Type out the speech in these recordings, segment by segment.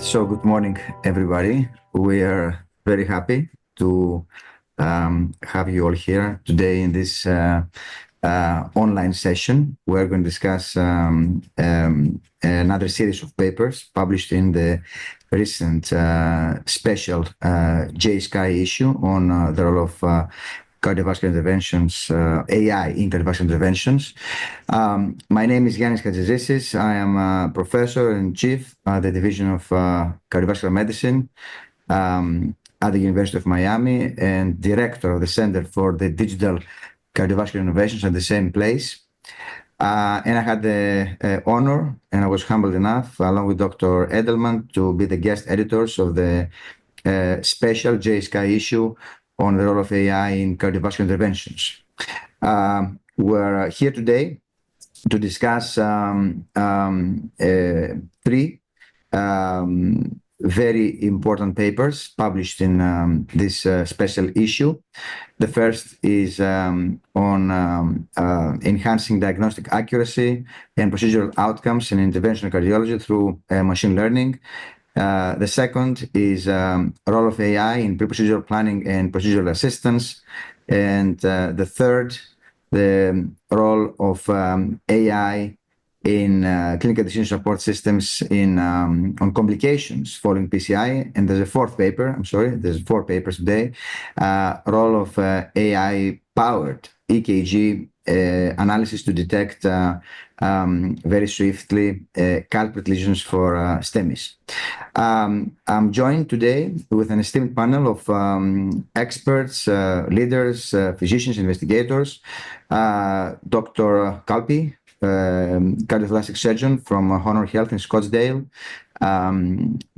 So good morning, everybody. We are very happy to have you all here today in this online session. We're going to discuss another series of papers published in the recent special JSCAI issue on the role of cardiovascular interventions, AI in cardiovascular interventions. My name is Yiannis Chatzizisis. I am a professor and chief at the Division of Cardiovascular Medicine at the University of Miami and director of the Center for the Digital Cardiovascular Interventions at the same place. And I had the honor, and I was humbled enough, along with Dr. Edelman, to be the guest editors of the special JSCAI issue on the role of AI in cardiovascular interventions. We're here today to discuss three very important papers published in this special issue. The first is on enhancing diagnostic accuracy and procedural outcomes in interventional cardiology through machine learning. The second is role of AI in pre-procedural planning and procedural assistance. And the third, the role of AI in clinical decision support systems on complications following PCI. And there's a fourth paper, there's four papers today, role of AI-powered EKG analysis to detect very swiftly culprit lesions for STEMIs. I'm joined today with an esteemed panel of experts, leaders, physicians, investigators, Dr. Khalpey, cardiothoracic surgeon from Honor Health in Scottsdale,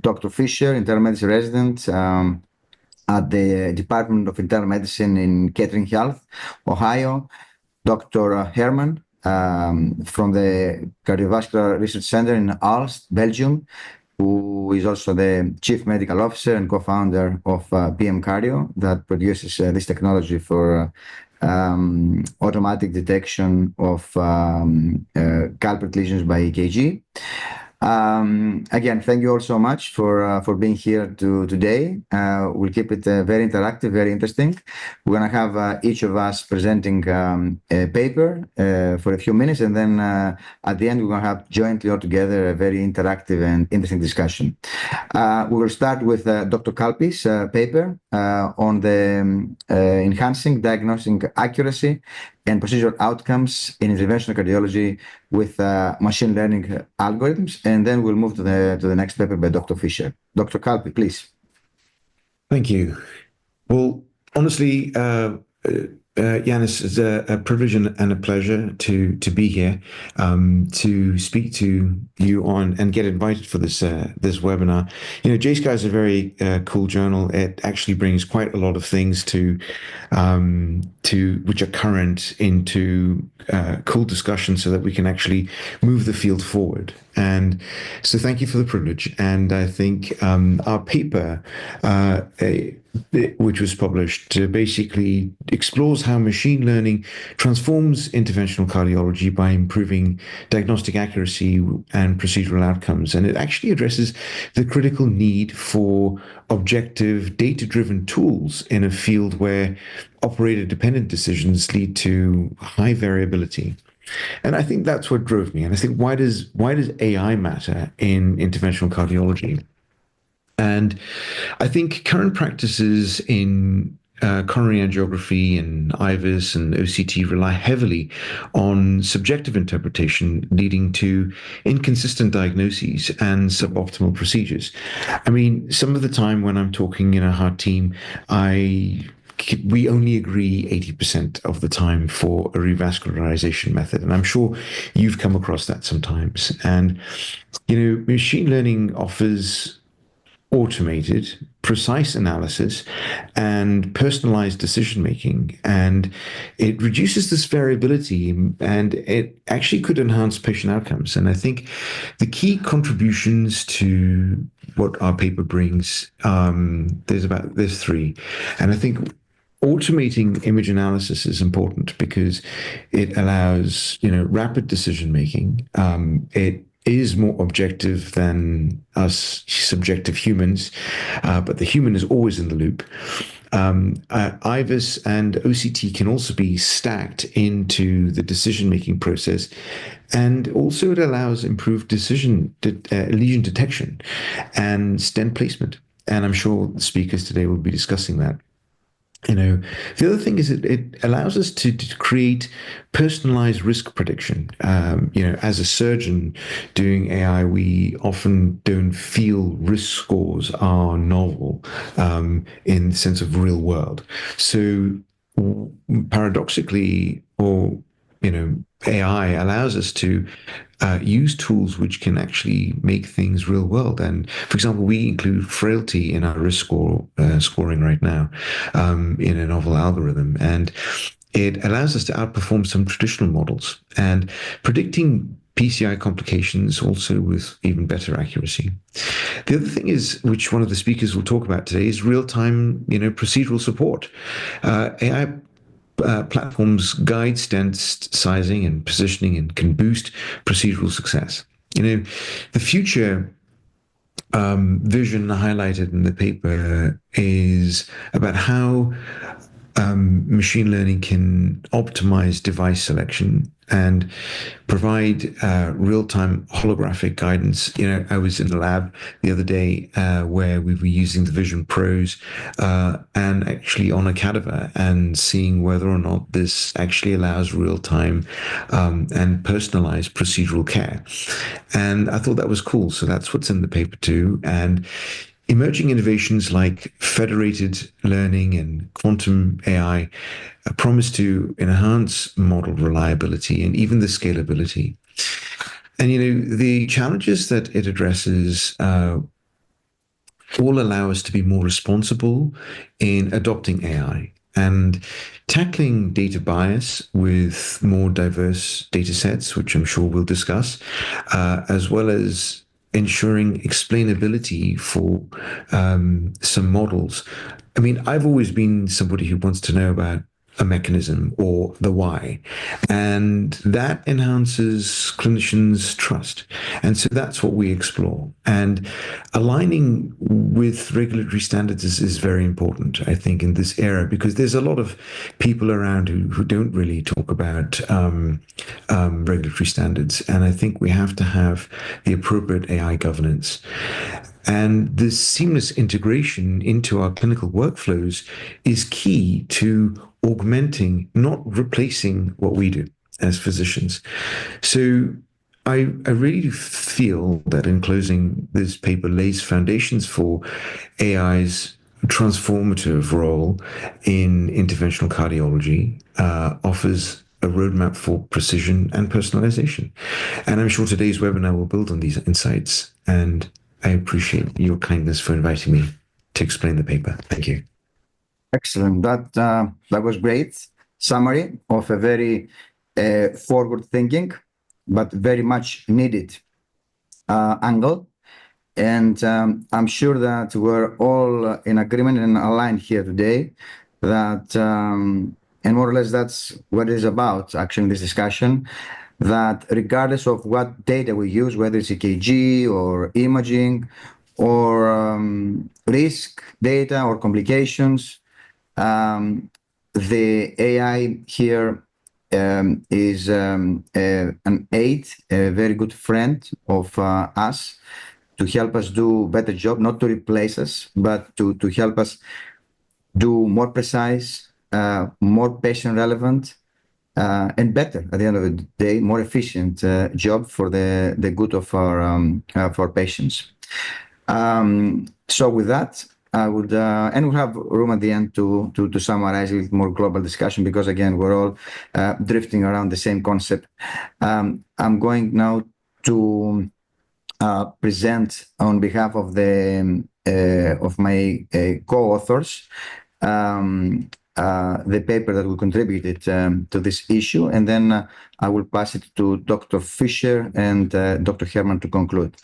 Dr. Fischer, internal medicine resident at the Department of Internal Medicine in Kettering Health, Ohio, Dr. Herman from the Cardiovascular Research Center in Aalst, Belgium, who is also the chief medical officer and co-founder of PM Cardio that produces this technology for automatic detection of culprit lesions by EKG. Again, thank you all so much for being here today. We'll keep it very interactive, very interesting. We're going to have each of us presenting a paper for a few minutes, and then at the end, we're going to have jointly all together a very interactive and interesting discussion. We will start with Dr. Khalpey's paper on the enhancing diagnostic accuracy and procedural outcomes in interventional cardiology with machine learning algorithms, and then we'll move to the next paper by Dr. Fischer. Dr. Khalpey, please. Thank you. Well, honestly, Yiannis, it's a privilege and a pleasure to be here to speak to you on and get invited for this webinar. You know, JSCAI is a very cool journal. It actually brings quite a lot of things to which are current into cool discussion so that we can actually move the field forward. And so thank you for the privilege. And I think our paper, which was published, basically explores how machine learning transforms interventional cardiology by improving diagnostic accuracy and procedural outcomes. And it actually addresses the critical need for objective, data-driven tools in a field where operator-dependent decisions lead to high variability. And I think that's what drove me. And I think, why does AI matter in interventional cardiology? And I think current practices in coronary angiography and IVUS and OCT rely heavily on subjective interpretation, leading to inconsistent diagnoses and suboptimal procedures. I mean, some of the time when I'm talking in a heart team, we only agree 80% of the time for a revascularization method. And I'm sure you've come across that sometimes. And, you know, machine learning offers automated, precise analysis and personalized decision-making. And it reduces this variability, and it actually could enhance patient outcomes. And I think the key contributions to what our paper brings, there's three. And I think automating image analysis is important because it allows, rapid decision-making. It is more objective than us subjective humans, but the human is always in the loop. IVUS and OCT can also be stacked into the decision-making process, and also it allows improved lesion detection and stent placement. And I'm sure the speakers today will be discussing that. The other thing is it allows us to create personalized risk prediction. As a surgeon doing AI, we often don't feel risk scores are novel in the sense of real world. So paradoxically, AI allows us to use tools which can actually make things real world. And for example, we include frailty in our risk scoring right now in a novel algorithm. And it allows us to outperform some traditional models and predicting PCI complications also with even better accuracy. The other thing is, which one of the speakers will talk about today, is real-time, procedural support. AI platforms guide stent sizing and positioning and can boost procedural success. The future vision highlighted in the paper is about how machine learning can optimize device selection and provide real-time holographic guidance. I was in the lab the other day where we were using the Vision Pros and actually on a cadaver and seeing whether or not this actually allows real-time and personalized procedural care. And I thought that was cool. So that's what's in the paper too. And emerging innovations like federated learning and quantum AI promise to enhance model reliability and even the scalability. And, the challenges that it addresses all allow us to be more responsible in adopting AI and tackling data bias with more diverse data sets, which I'm sure we'll discuss, as well as ensuring explainability for some models. I mean, I've always been somebody who wants to know about a mechanism or the why, and that enhances clinicians' trust. And so that's what we explore. And aligning with regulatory standards is very important, I think, in this era, because there's a lot of people around who don't really talk about regulatory standards. And I think we have to have the appropriate AI governance. And this seamless integration into our clinical workflows is key to augmenting, not replacing what we do as physicians. So I really feel that in closing, this paper lays foundations for AI's transformative role in interventional cardiology, offers a roadmap for precision and personalization. And I'm sure today's webinar will build on these insights. And I appreciate your kindness for inviting me to explain the paper. Thank you. Excellent. That was great summary of a very forward-thinking, but very much needed angle. And I'm sure that we're all in agreement and aligned here today that, and more or less that's what it is about, actually, in this discussion, that regardless of what data we use, whether it's EKG or imaging or risk data or complications, the AI here is an aid, a very good friend of us to help us do a better job, not to replace us, but to help us do more precise, more patient relevant, and better, at the end of the day, more efficient job for the good of our patients. So with that, I would, and we'll have room at the end to summarize a more global discussion, because again, we're all drifting around the same concept. I'm going now to present on behalf of of my co-authors the paper that we contributed to this issue, and then I will pass it to Dr. Fischer and Dr. Herman to conclude.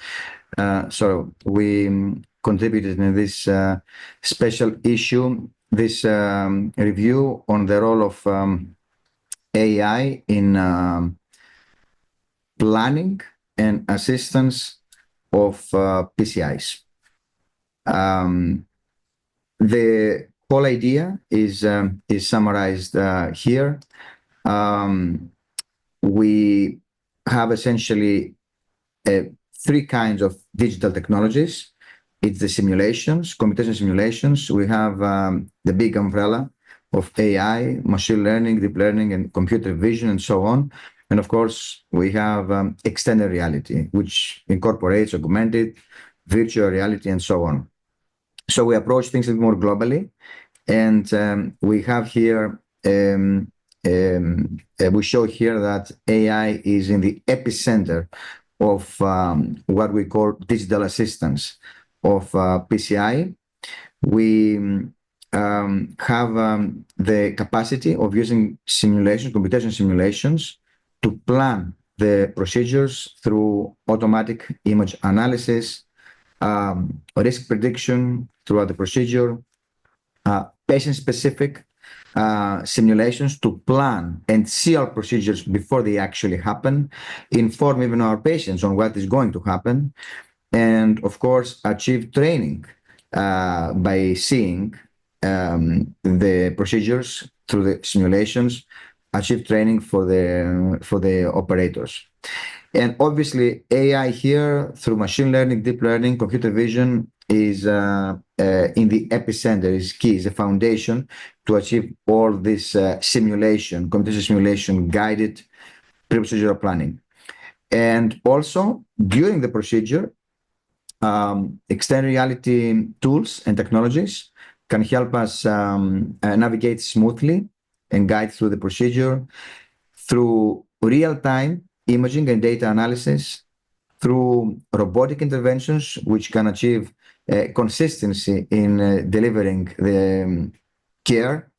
So we contributed in this special issue, this review on the role of AI in planning and assistance of PCIs. The whole idea is summarized here. We have essentially three kinds of digital technologies. It's the simulations, computation simulations. We have the big umbrella of AI, machine learning, deep learning, and computer vision, and so on. And of course, we have extended reality, which incorporates augmented, virtual reality, and so on. So we approach things a bit more globally. And we have here, we show here that AI is in the epicenter of what we call digital assistance of PCI. We have the capacity of using simulations, computation simulations, to plan the procedures through automatic image analysis, risk prediction throughout the procedure, patient-specific simulations to plan and see our procedures before they actually happen, inform even our patients on what is going to happen, and of course achieve training by seeing the procedures through the simulations, achieve training for the operators. And obviously AI here, through machine learning, deep learning, computer vision, is in the epicenter, is key, is the foundation to achieve all this simulation, computer simulation, guided pre-procedural planning. And also, during the procedure, extended reality tools and technologies can help us navigate smoothly and guide through the procedure through real-time imaging and data analysis, through robotic interventions, which can achieve consistency in delivering the care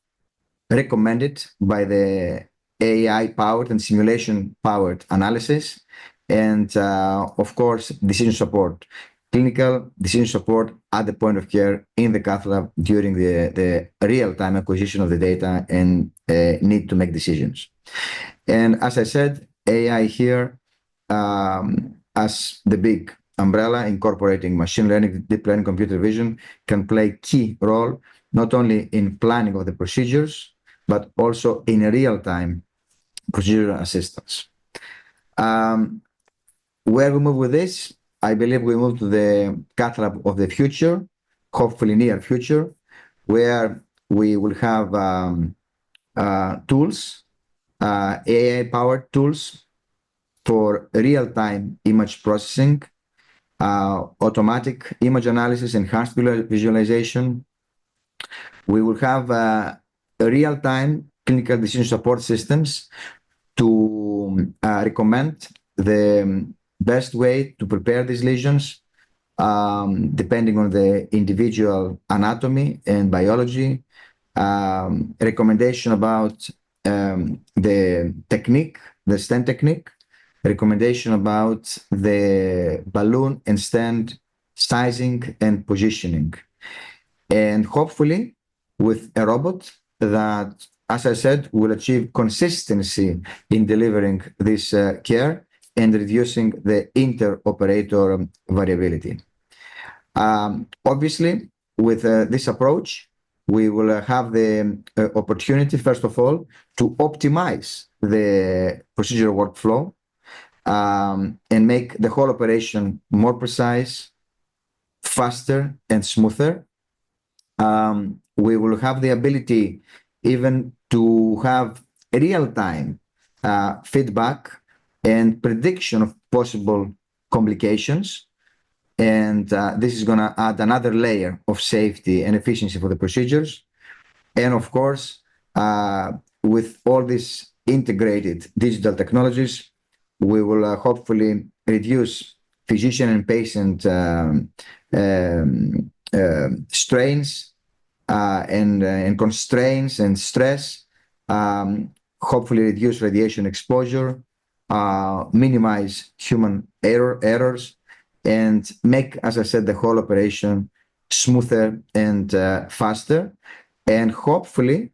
recommended by the AI-powered and simulation-powered analysis, and of course, decision support, clinical decision support at the point of care in the cath lab during the real-time acquisition of the data and need to make decisions. And as I said, AI here, as the big umbrella incorporating machine learning, deep learning, computer vision, can play a key role not only in planning of the procedures, but also in real-time procedural assistance. Where we move with this, I believe we move to the cath lab of the future, hopefully near future, where we will have tools, AI-powered tools for real-time image processing, automatic image analysis, enhanced visualization. We will have real-time clinical decision support systems to recommend the best way to prepare these lesions, depending on the individual anatomy and biology, recommendation about the technique, the stent technique, recommendation about the balloon and stent sizing and positioning. And hopefully with a robot that, as I said, will achieve consistency in delivering this care and reducing the inter-operator variability. Obviously, with this approach, we will have the opportunity, first of all, to optimize the procedural workflow and make the whole operation more precise, faster, and smoother. We will have the ability even to have real-time feedback and prediction of possible complications. And this is going to add another layer of safety and efficiency for the procedures. And of course, with all these integrated digital technologies, we will hopefully reduce physician and patient strains and constraints and stress, hopefully reduce radiation exposure, minimize human errors, and make, as I said, the whole operation smoother and faster, and hopefully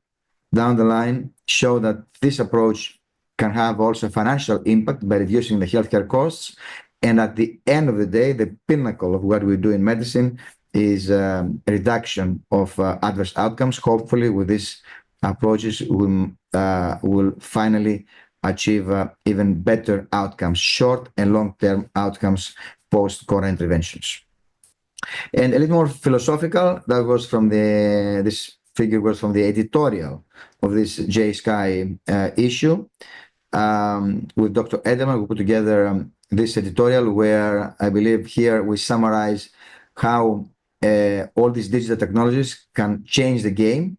down the line show that this approach can have also financial impact by reducing the healthcare costs And at the end of the day, the pinnacle of what we do in medicine is a reduction of adverse outcomes. Hopefully, with these approaches, we'll finally achieve even better outcomes, short and long-term outcomes post-coronary interventions. And a little more philosophical, this figure was from the editorial of this JSCAI issue. With Dr. Edelman, we put together this editorial where I believe here we summarize how all these digital technologies can change the game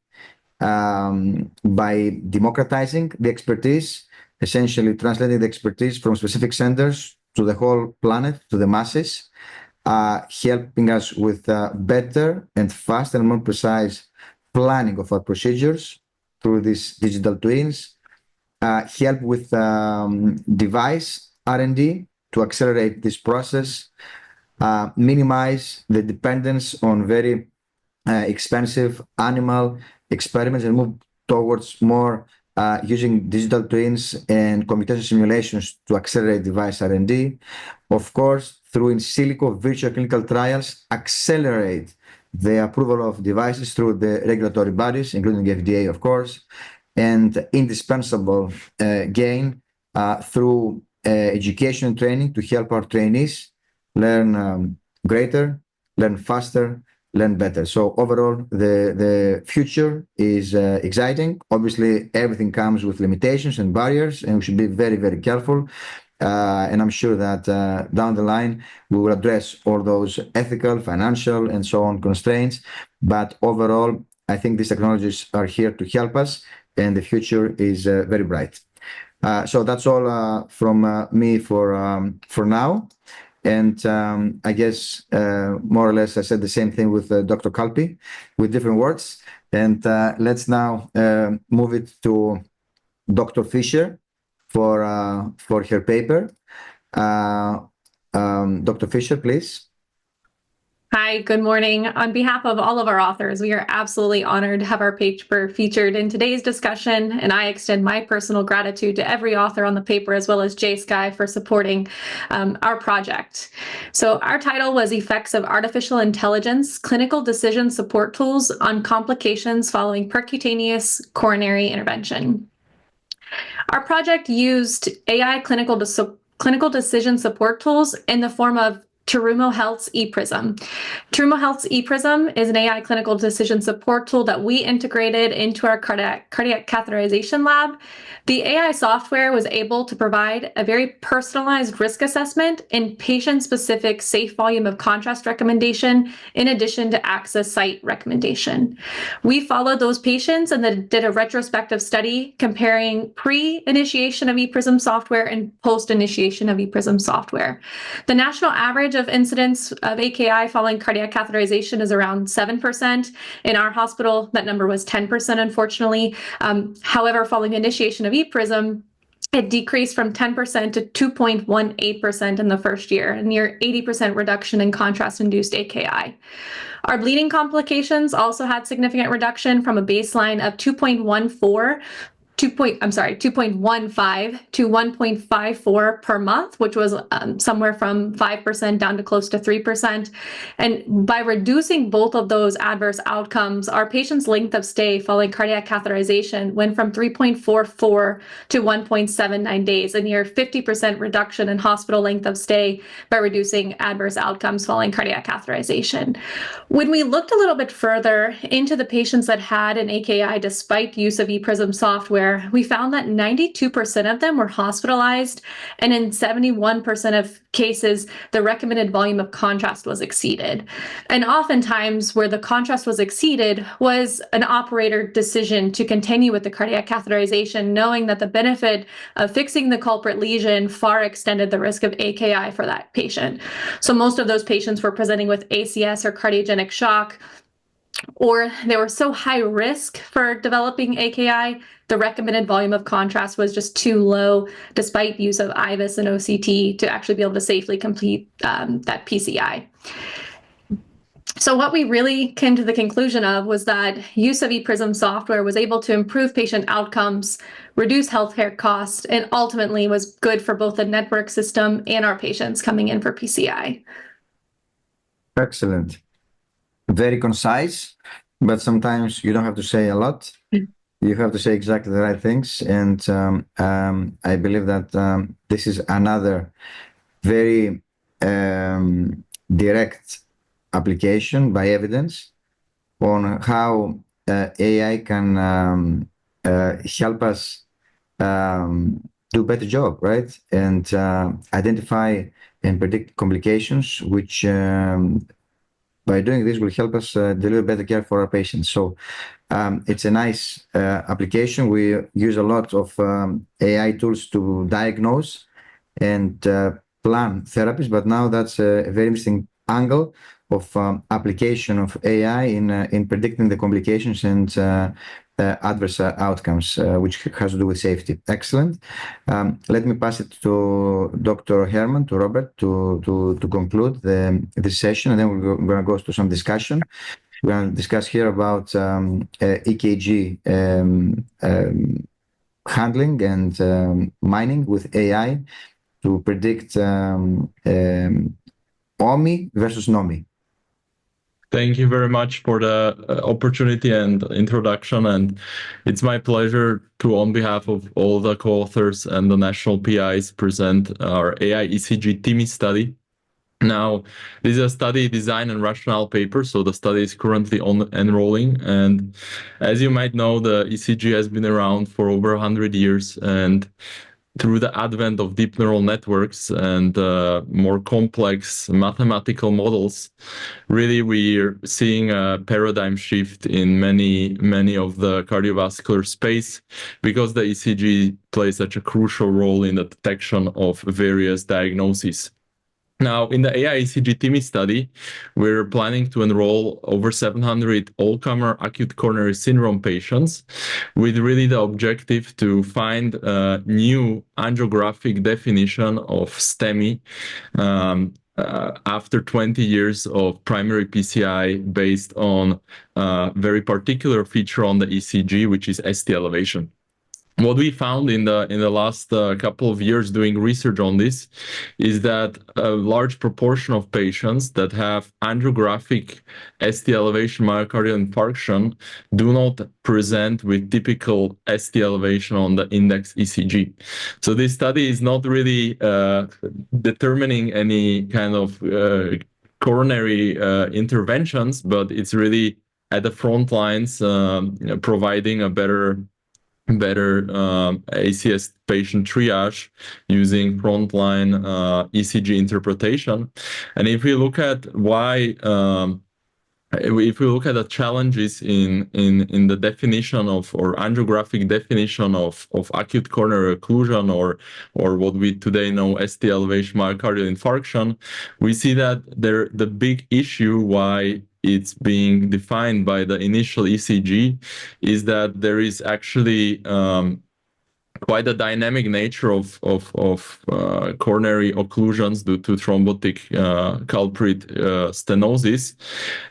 by democratizing the expertise, essentially translating the expertise from specific centers to the whole planet, to the masses, helping us with better and faster and more precise planning of our procedures through these digital twins, help with device R&D to accelerate this process, minimize the dependence on very expensive animal experiments and move towards more using digital twins and computation simulations to accelerate device R&D. Of course, through in silico virtual clinical trials, accelerate the approval of devices through the regulatory bodies, including the FDA, of course, and indispensable gain through education and training to help our trainees learn greater, learn faster, learn better. So overall, the future is exciting. Obviously, everything comes with limitations and barriers, and we should be very, very careful. And I'm sure that down the line, we will address all those ethical, financial, and so on constraints. But overall, I think these technologies are here to help us, and the future is very bright. So that's all from me for now. And I guess more or less I said the same thing with Dr. Khalpey with different words. And let's now move it to Dr. Fischer for her paper. Dr. Fischer, please. Hi, good morning. On behalf of all of our authors, we are absolutely honored to have our paper featured in today's discussion, and I extend my personal gratitude to every author on the paper as well as JSCAI for supporting our project. So our title was Effects of Artificial Intelligence, Clinical Decision Support Tools on Complications Following Percutaneous Coronary Intervention. Our project used AI clinical decision support tools in the form of Terumo Health's ePrism. Terumo Health's ePrism is an AI clinical decision support tool that we integrated into our cardiac catheterization lab. The AI software was able to provide a very personalized risk assessment and patient-specific safe volume of contrast recommendation, in addition to access site recommendation. We followed those patients and then did a retrospective study comparing pre-initiation of ePrism software and post-initiation of ePrism software. The national average of incidence of AKI following cardiac catheterization is around 7%. In our hospital, that number was 10%, unfortunately. However, following initiation of ePrism, it decreased from 10% to 2.18% in the first year, a near 80% reduction in contrast-induced AKI. Our bleeding complications also had significant reduction from a baseline of 2.15 to 1.54 per month, which was somewhere from 5% down to close to 3%. And by reducing both of those adverse outcomes, our patients' length of stay following cardiac catheterization went from 3.44 to 1.79 days, a near 50% reduction in hospital length of stay by reducing adverse outcomes following cardiac catheterization. When we looked a little bit further into the patients that had an AKI despite use of ePrism software, we found that 92% of them were hospitalized, and in 71% of cases, the recommended volume of contrast was exceeded. And oftentimes, where the contrast was exceeded was an operator decision to continue with the cardiac catheterization, knowing that the benefit of fixing the culprit lesion far extended the risk of AKI for that patient. So most of those patients were presenting with ACS or cardiogenic shock, or they were so high risk for developing AKI, the recommended volume of contrast was just too low, despite use of IVUS and OCT to actually be able to safely complete that PCI. So what we really came to the conclusion of was that use of ePrism software was able to improve patient outcomes, reduce healthcare costs, and ultimately was good for both the network system and our patients coming in for PCI. Excellent. Very concise, but sometimes you don't have to say a lot. You have to say exactly the right things. And I believe that this is another very direct application by evidence on how AI can help us do a better job, right? And identify and predict complications, which by doing this will help us deliver better care for our patients. So it's a nice application. We use a lot of AI tools to diagnose and plan therapies, but now that's a very interesting angle of application of AI in predicting the complications and adverse outcomes, which has to do with safety. Excellent. Let me pass it to Dr. Herman, to Robert, to conclude this session, and then we're going to go to some discussion. We're going to discuss here about EKG handling and mining with AI to predict OMI versus NOMI. Thank you very much for the opportunity and introduction. And it's my pleasure to, on behalf of all the co-authors and the national PIs, present our AI ECG TIMI study. Now, this is a study design and rationale paper, so the study is currently enrolling. And as you might know, the ECG has been around for over 100 years. And through the advent of deep neural networks and more complex mathematical models, really we're seeing a paradigm shift in many of the cardiovascular space, because the ECG plays such a crucial role in the detection of various diagnoses. Now, in the AI ECG TIMI study, we're planning to enroll over 700 all-comer acute coronary syndrome patients, with really the objective to find a new angiographic definition of STEMI after 20 years of primary PCI based on a very particular feature on the ECG, which is ST elevation. What we found in the last couple of years doing research on this is that a large proportion of patients that have angiographic ST elevation myocardial infarction do not present with typical ST elevation on the index ECG. So this study is not really determining any kind of coronary interventions, but it's really at the front lines providing a better ACS patient triage using frontline ECG interpretation. And if we look at why, if we look at the challenges in the definition of, or angiographic definition of acute coronary occlusion, or what we today know ST elevation myocardial infarction, we see that the big issue why it's being defined by the initial ECG is that there is actually quite a dynamic nature of coronary occlusions due to thrombotic culprit stenosis,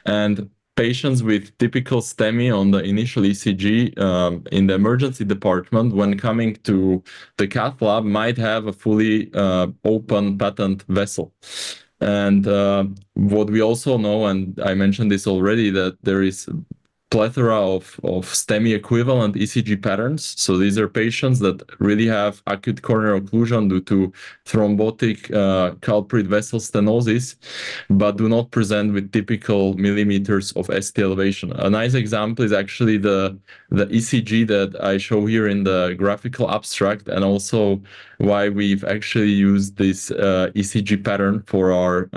and patients with typical STEMI on the initial ECG in the emergency department, when coming to the cath lab, might have a fully open patent vessel. And what we also know, and I mentioned this already, that there is plethora of STEMI equivalent ECG patterns. So these are patients that really have acute coronary occlusion due to thrombotic culprit vessel stenosis, but do not present with typical millimeters of ST elevation. A nice example is actually the ECG that I show here in the graphical abstract, and also why we've actually used this ECG pattern for our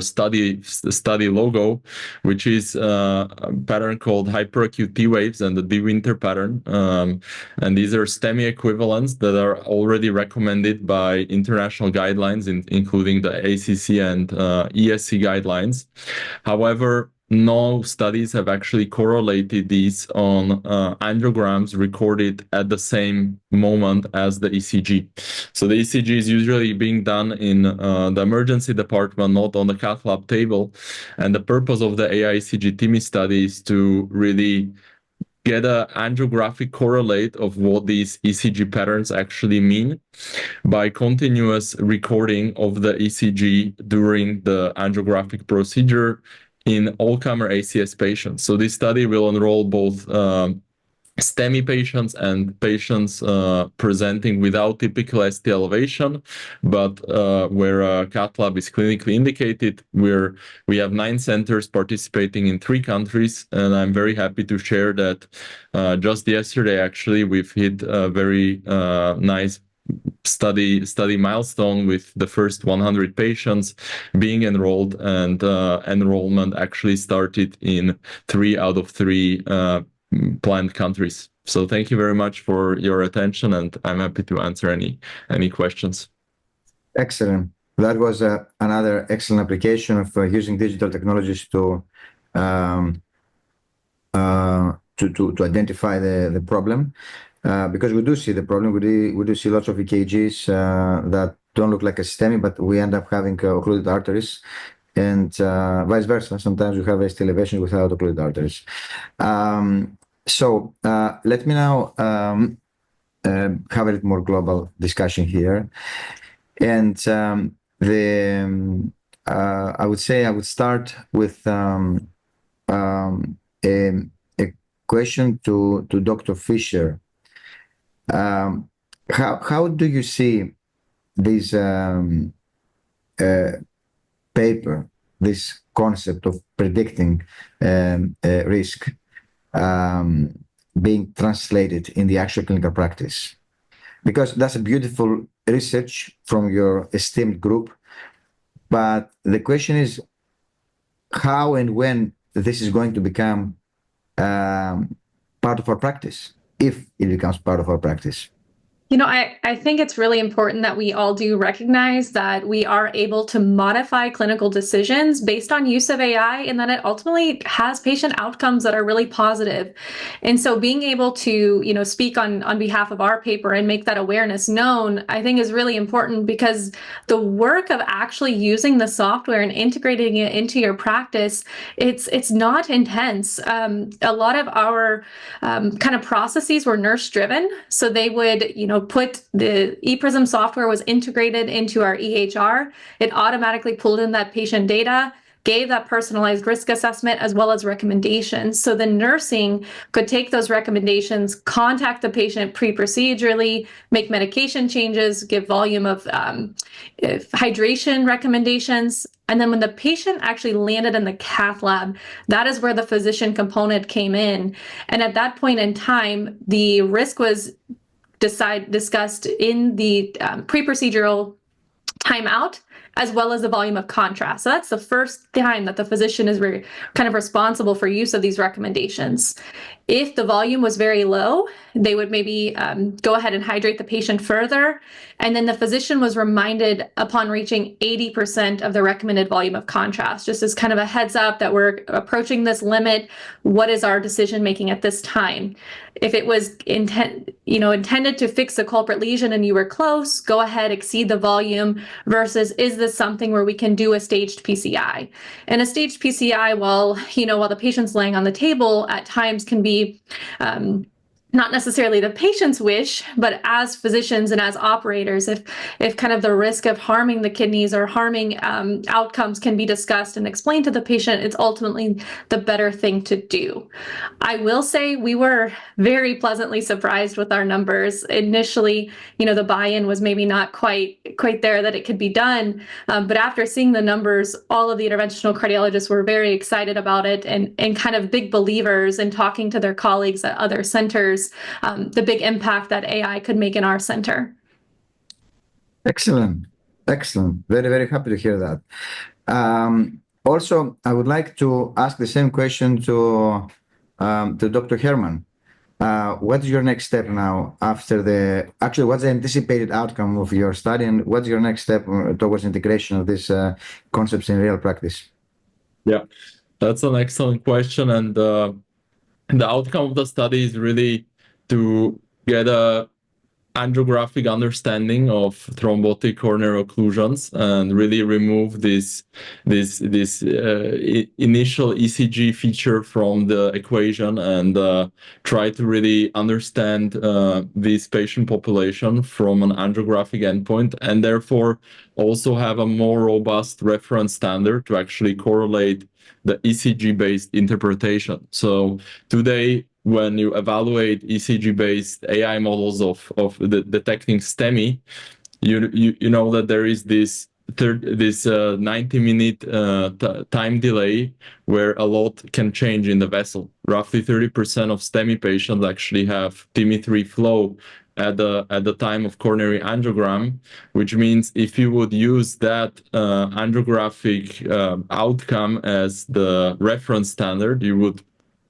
study logo, which is a pattern called hyperacute T waves and the De Winter pattern. And these are STEMI equivalents that are already recommended by international guidelines, including the ACC and ESC guidelines. However, no studies have actually correlated these on angiograms recorded at the same moment as the ECG. So the ECG is usually being done in the emergency department, not on the cath lab table. And the purpose of the AI ECG TIMI study is to really get an angiographic correlate of what these ECG patterns actually mean by continuous recording of the ECG during the angiographic procedure in all-comer ACS patients. So this study will enroll both STEMI patients and patients presenting without typical ST elevation, but where a cath lab is clinically indicated. We have 9 centers participating in 3 countries, and I'm very happy to share that just yesterday, actually, we've hit a very nice study milestone with the first 100 patients being enrolled, and enrollment actually started in 3 out of 3 planned countries. So thank you very much for your attention, and I'm happy to answer any questions. Excellent. That was another excellent application of using digital technologies to identify the problem. Because we do see the problem, we do see lots of EKGs that don't look like a STEMI, but we end up having occluded arteries, and vice versa. Sometimes we have ST elevation without occluded arteries. So let me now have a little more global discussion here, and I would say I would start with a question to Dr. Fischer. How do you see this paper, this concept of predicting risk being translated in the actual clinical practice? Because that's a beautiful research from your esteemed group, but the question is how and when this is going to become part of our practice, if it becomes part of our practice. You know, I think it's really important that we all do recognize that we are able to modify clinical decisions based on use of AI, and that it ultimately has patient outcomes that are really positive. And so being able to, you know, speak on behalf of our paper and make that awareness known, I think is really important, because the work of actually using the software and integrating it into your practice, it's not intense. A lot of our kind of processes were nurse driven. So they would, you know, put the ePrism software was integrated into our EHR. It automatically pulled in that patient data, gave that personalized risk assessment as well as recommendations. So the nursing could take those recommendations, contact the patient pre-procedurally, make medication changes, give volume of hydration recommendations. And then when the patient actually landed in the cath lab, that is where the physician component came in. And at that point in time, the risk was discussed in the pre-procedural timeout, as well as the volume of contrast. So that's the first time that the physician is kind of responsible for use of these recommendations. If the volume was very low, they would maybe go ahead and hydrate the patient further. And then the physician was reminded upon reaching 80% of the recommended volume of contrast, just as kind of a heads up that we're approaching this limit. What is our decision making at this time? If it was intended to fix the culprit lesion and you were close, go ahead, exceed the volume, versus is this something where we can do a staged PCI? And a staged PCI, while the patient's laying on the table, at times can be not necessarily the patient's wish, but as physicians and as operators, if kind of the risk of harming the kidneys or harming outcomes can be discussed and explained to the patient, it's ultimately the better thing to do. I will say we were very pleasantly surprised with our numbers. Initially, the buy-in was maybe not quite there that it could be done, but after seeing the numbers, all of the interventional cardiologists were very excited about it and kind of big believers in talking to their colleagues at other centers, the big impact that AI could make in our center. Excellent. Very, very happy to hear that. Also, I would like to ask the same question to Dr. Herman. What's your next step now after what's the anticipated outcome of your study, and what's your next step towards integration of these concepts in real practice? Yeah. That's an excellent question, and the outcome of the study is really to get a angiographic understanding of thrombotic coronary occlusions and really remove this initial ECG feature from the equation and try to really understand this patient population from an angiographic endpoint, and therefore also have a more robust reference standard to actually correlate the ECG-based interpretation. So today, when you evaluate ECG-based AI models of detecting STEMI, you know that there is this 90-minute time delay where a lot can change in the vessel. Roughly 30% of STEMI patients actually have TIMI3 flow at the time of coronary angiogram, which means if you would use that angiographic outcome as the reference standard, you would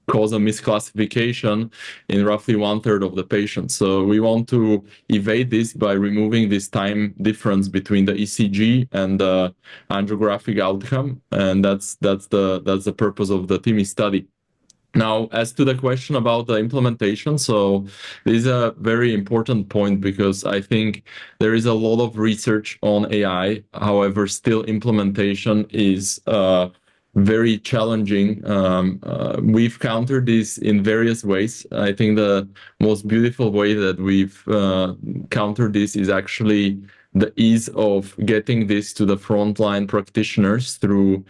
cause a misclassification in roughly 1/3 of the patients. So we want to evade this by removing this time difference between the ECG and the angiographic outcome, and that's the purpose of the TIMI study. Now, as to the question about the implementation, so this is a very important point because I think there is a lot of research on AI. However, still implementation is very challenging. We've countered this in various ways. I think the most beautiful way that we've countered this is actually the ease of getting this to the frontline practitioners through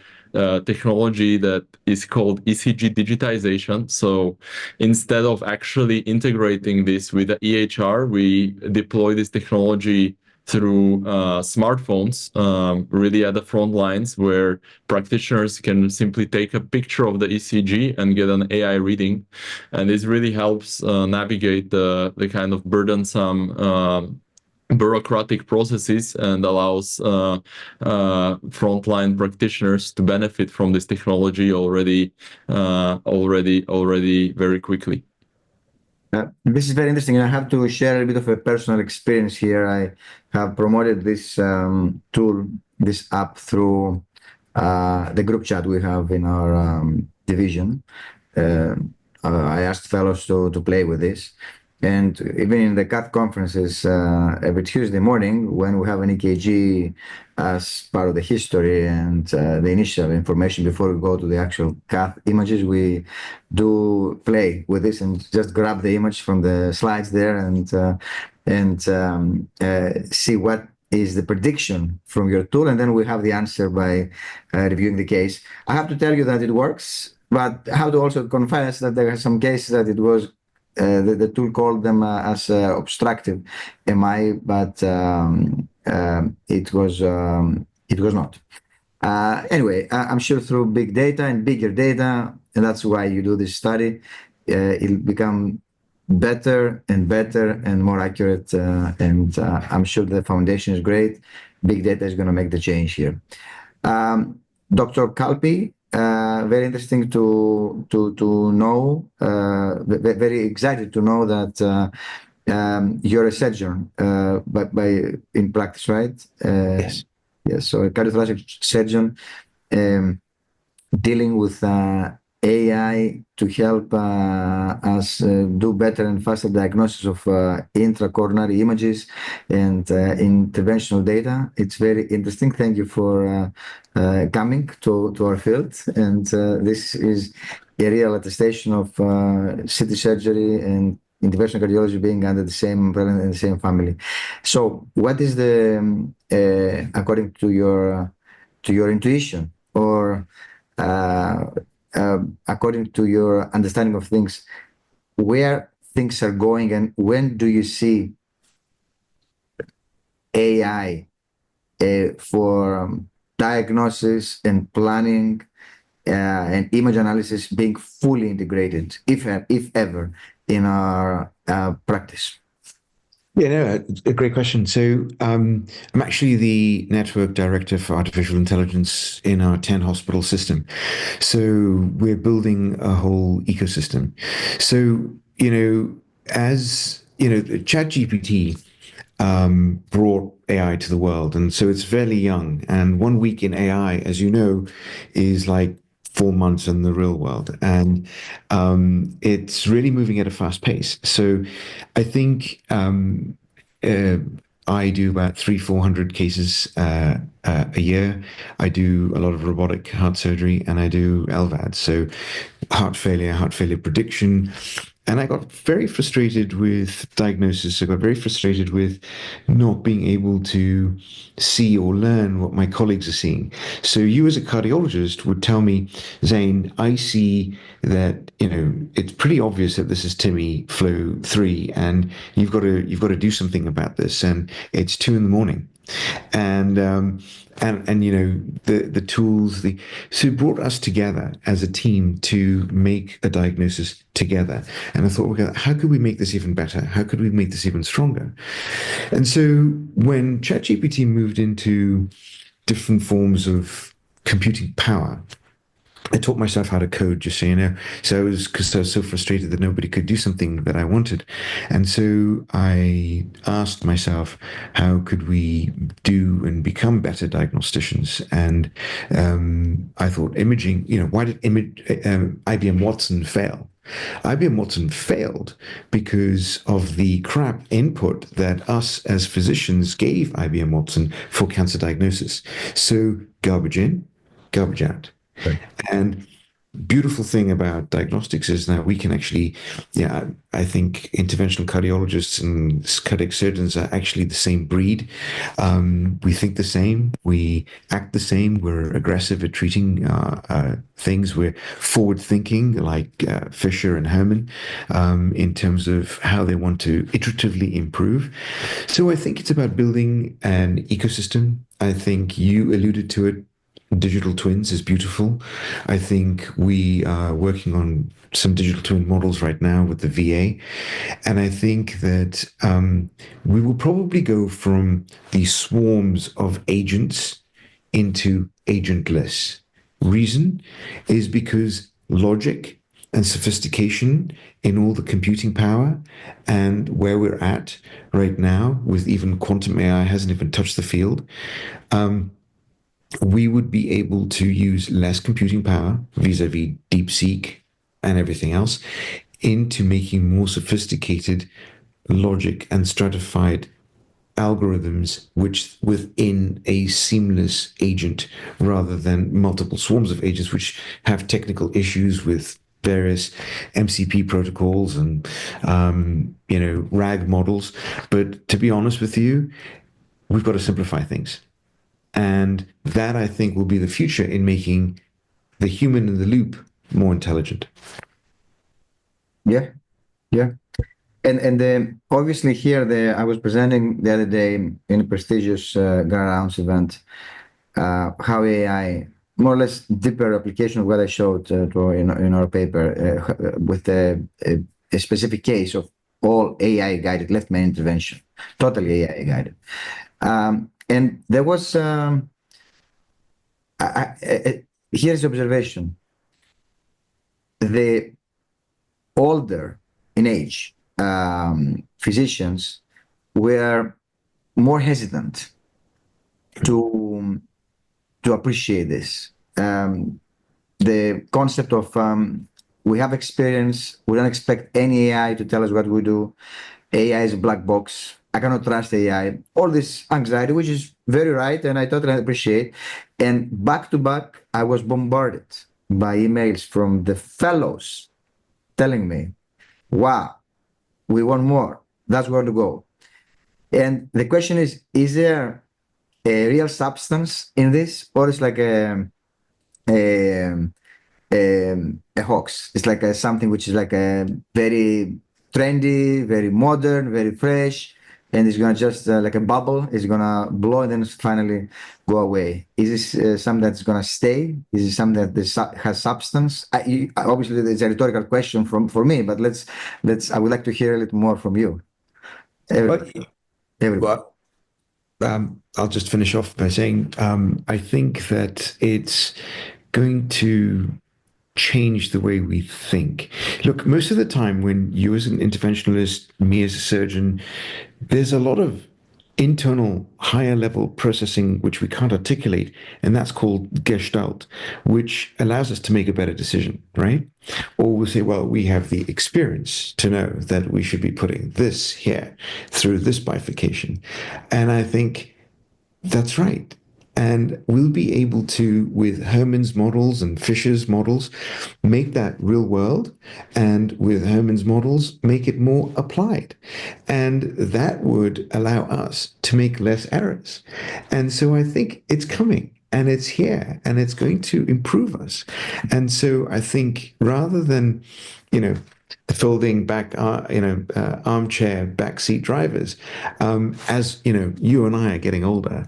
technology that is called ECG digitization. So instead of actually integrating this with the EHR, we deploy this technology through smartphones, really at the front lines, where practitioners can simply take a picture of the ECG and get an AI reading. And this really helps navigate the kind of burdensome bureaucratic processes and allows frontline practitioners to benefit from this technology already very quickly. This is very interesting. I have to share a bit of a personal experience here. I have promoted this tool, this app, through the group chat we have in our division. I asked fellows to play with this. And even in the CAT conferences, every Tuesday morning, when we have an EKG as part of the history and the initial information before we go to the actual CAT images, we do play with this and just grab the image from the slides there and see what is the prediction from your tool. And then we have the answer by reviewing the case. I have to tell you that it works, but I have to also confess that there are some cases that it was the tool called them as obstructive MI, but it was not. Anyway, I'm sure through big data and bigger data, and that's why you do this study, it'll become better and better and more accurate. And I'm sure the foundation is great. Big data is going to make the change here. Dr. Khalpey, very interesting to know, very excited to know that you're a surgeon in practice, right? Yes. Yes, so a cardiothoracic surgeon dealing with AI to help us do better and faster diagnosis of intracoronary images and interventional data. It's very interesting. Thank you for coming to our field. And this is a real attestation of city surgery and interventional cardiology being under the same umbrella and the same family. So what is the, according to your intuition, or according to your understanding of things, where things are going, and when do you see AI for diagnosis and planning and image analysis being fully integrated, if ever, in our practice? Yeah, no, a great question. So I'm actually the network director for artificial intelligence in our 10 hospital system. So we're building a whole ecosystem. So, as ChatGPT brought AI to the world. And so it's fairly young. And 1 week in AI, as you know, is like 4 months in the real world, and it's really moving at a fast pace. So I think I do about 400 cases a year. I do a lot of robotic heart surgery, and I do LVAD, so heart failure prediction. And I got very frustrated with diagnosis. I got very frustrated with not being able to see or learn what my colleagues are seeing. So you as a cardiologist would tell me, Zain, I see that, it's pretty obvious that this is TIMI flow 3, and you've got to do something about this. And it's 2 a.m. And the tools, so it brought us together as a team to make a diagnosis together. And I thought, okay, how could we make this even better? How could we make this even stronger? And so when ChatGPT moved into different forms of computing power, I taught myself how to code, just so you know. So because I was so frustrated that nobody could do something that I wanted. And so I asked myself, how could we do and become better diagnosticians? And I thought imaging, why did IBM Watson fail? IBM Watson failed because of the crap input that us as physicians gave IBM Watson for cancer diagnosis. So garbage in, garbage out. Right. And beautiful thing about diagnostics is that we can actually, I think interventional cardiologists and cardiac surgeons are actually the same breed. We think the same, we act the same, we're aggressive at treating things, we're forward thinking like Fischer and Herman in terms of how they want to iteratively improve. So I think it's about building an ecosystem. I think you alluded to it. Digital twins is beautiful. I think we are working on some digital twin models right now with the VA. And I think that we will probably go from these swarms of agents into agentless. Reason is because logic and sophistication in all the computing power and where we're at right now with even quantum AI hasn't even touched the field. We would be able to use less computing power vis-a-vis DeepSeek and everything else into making more sophisticated logic and stratified algorithms which within a seamless agent rather than multiple swarms of agents which have technical issues with various MCP protocols and RAG models. But to be honest with you, we've got to simplify things. And that, I think, will be the future in making the human in the loop more intelligent. Yeah. And obviously here, I was presenting the other day in a prestigious Grand Rounds event how AI, more or less deeper application of what I showed in our paper with a specific case of all AI-guided left main intervention, totally AI-guided. And there was, here's the observation. The older in age physicians were more hesitant to appreciate this. The concept of we have experience, we don't expect any AI to tell us what we do. AI is a black box. I cannot trust AI. All this anxiety, which is very right, and I totally appreciate. And back to back, I was bombarded by emails from the fellows telling me, wow, we want more. That's where to go. And the question is there a real substance in this, or it's like a hoax? It's like something which is like a very trendy, very modern, very fresh, and it's gonna just like a bubble, it's gonna blow and then finally go away. Is this something that's gonna stay? Is it something that has substance? Obviously, it's a rhetorical question for me, but let's. I would like to hear a little more from you. Everybody. I'll just finish off by saying I think that it's going to change the way we think. Look, most of the time when you as an interventionalist, me as a surgeon, there's a lot of internal higher level processing, which we can't articulate, and that's called Gestalt, which allows us to make a better decision, right? Or we'll say, well, we have the experience to know that we should be putting this here through this bifurcation. And I think that's right. And we'll be able to, with Herman's models and Fischer's models, make that real world. And with Herman's models, make it more applied. And that would allow us to make less errors. And so I think it's coming. And it's here, and it's going to improve us. And so I think rather than, folding back, armchair backseat drivers, as you and I are getting older,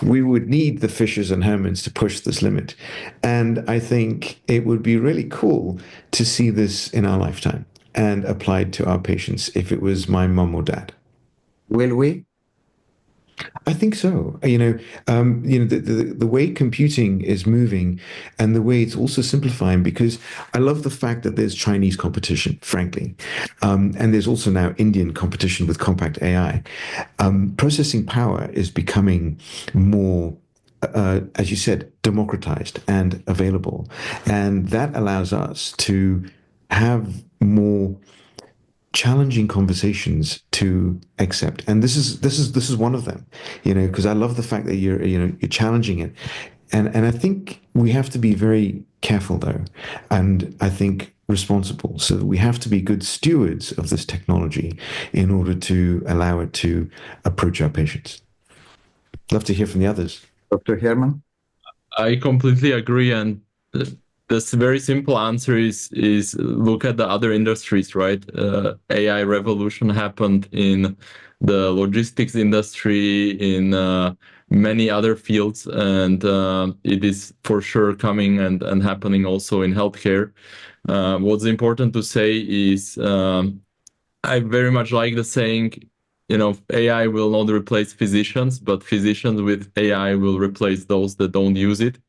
we would need the Fischers and Hermans to push this limit. And I think it would be really cool to see this in our lifetime and applied to our patients if it was my mom or dad. Will we? I think so. The way computing is moving and the way it's also simplifying, because I love the fact that there's Chinese competition, frankly. And there's also now Indian competition with compact AI. Processing power is becoming more, as you said, democratized and available. And that allows us to have more challenging conversations to accept, and this is one of them, because I love the fact that you're challenging it, and I think we have to be very careful though, and I think responsible, so that we have to be good stewards of this technology in order to allow it to approach our patients. Love to hear from the others. Dr. Herman? I completely agree, and this very simple answer is look at the other industries, right? AI revolution happened in the logistics industry, in many other fields, and it is for sure coming and happening also in healthcare. What's important to say is I very much like the saying, AI will not replace physicians, but physicians with AI will replace those that don't use it.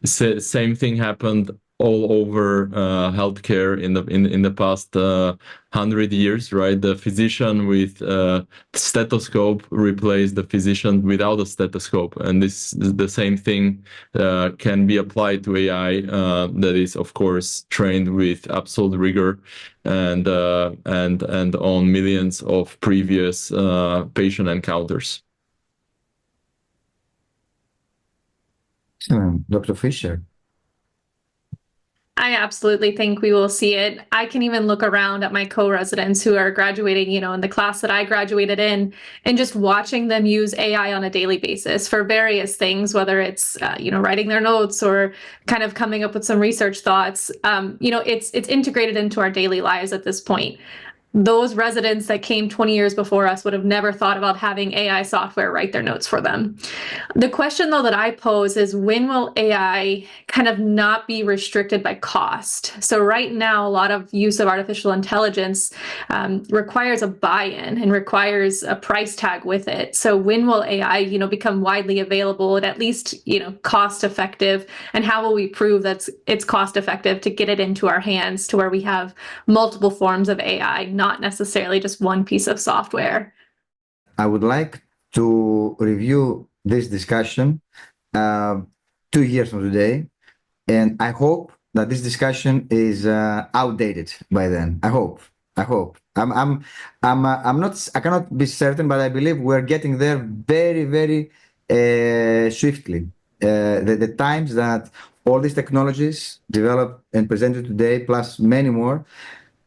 Same thing happened all over healthcare in the past 100 years, right? The physician with stethoscope replaced the physician without a stethoscope, and the same thing can be applied to AI. That is, of course, trained with absolute rigor and on millions of previous patient encounters. Dr. Fischer? I absolutely think we will see it. I can even look around at my co-residents who are graduating, in the class that I graduated in, and just watching them use AI on a daily basis for various things, whether it's, writing their notes or kind of coming up with some research thoughts. It's integrated into our daily lives at this point. Those residents that came 20 years before us would have never thought about having AI software write their notes for them. The question, though, that I pose is, when will AI kind of not be restricted by cost? So right now, a lot of use of artificial intelligence requires a buy-in and requires a price tag with it. So when will AI, become widely available and at least, cost-effective? And how will we prove that it's cost-effective to get it into our hands to where we have multiple forms of AI, not necessarily just one piece of software? I would like to review this discussion 2 years from today, and I hope that this discussion is outdated by then. I hope. I'm not. I cannot be certain, but I believe we're getting there very, very swiftly. The times that all these technologies developed and presented today, plus many more,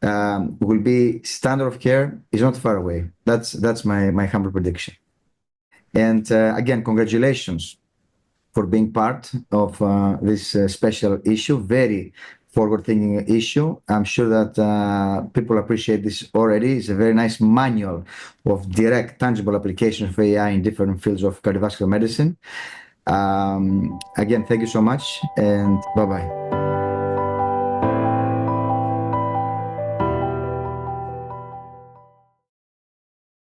will be standard of care is not far away. That's my humble prediction. And again, congratulations for being part of this special issue, very forward-thinking issue. I'm sure that people appreciate this already. It's a very nice manual of direct, tangible application of AI in different fields of cardiovascular medicine. Again, thank you so much, and bye-bye.